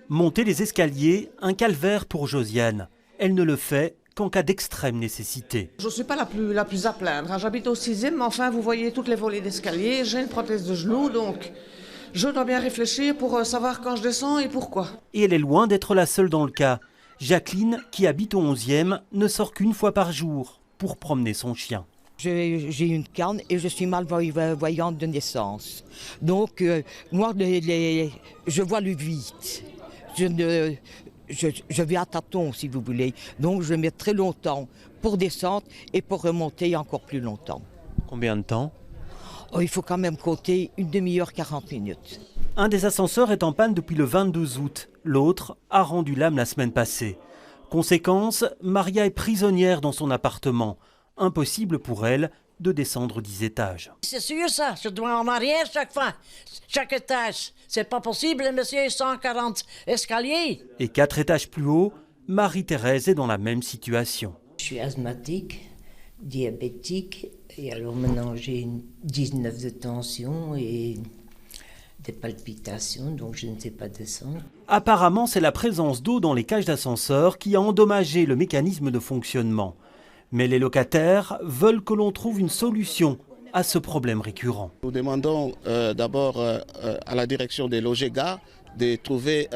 Monter les escaliers, un calvaire pour Josiane. Elle ne le fait qu'en cas d'extrême nécessité. Je ne suis pas la plus à plaindre. J'habite au 6e, mais enfin, vous voyez toutes les volées d'escalier. J'ai une prothèse de genou, donc je dois bien réfléchir pour savoir quand je descends et pourquoi. Et elle est loin d'être la seule dans le cas. Jacqueline, qui habite au 11e, ne sort qu'une fois par jour pour promener son chien. J'ai une canne et je suis malvoyante de naissance. Donc, moi, je vois le vite. Je vais à tâtons, si vous voulez. Donc, je mets très longtemps pour descendre et pour remonter encore plus longtemps. Combien de temps ? Oh, il faut quand même compter une demi-heure, 40 minutes. Un des ascenseurs est en panne depuis le 22 août. L'autre a rendu l'âme la semaine passée. Conséquence, Maria est prisonnière dans son appartement. Impossible pour elle de descendre 10 étages. C'est sûr ça, je dois en arrière chaque fois, chaque étage. C'est pas possible, monsieur, 140 escaliers. Et 4 étages plus haut, Marie-Thérèse est dans la même situation. Je suis asthmatique, diabétique, et alors maintenant j'ai une 19 de tension et des palpitations, donc je ne sais pas descendre. Apparemment, c'est la présence d'eau dans les cages d'ascenseur qui a endommagé le mécanisme de fonctionnement. Mais les locataires veulent que l'on trouve une solution à ce problème récurrent. Nous demandons d'abord à la direction des Logega de trouver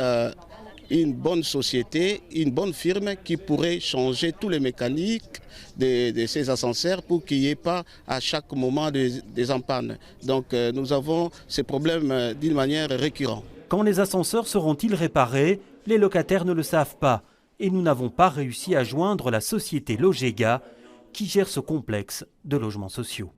une bonne société, une bonne firme qui pourrait changer tous les mécaniques de ces ascenseurs pour qu'il n'y ait pas à chaque moment des empannes. Donc nous avons ces problèmes d'une manière récurrente. Quand les ascenseurs seront-ils réparés? Les locataires ne le savent pas. Et nous n'avons pas réussi à joindre la société Logega qui gère ce complexe de logements sociaux.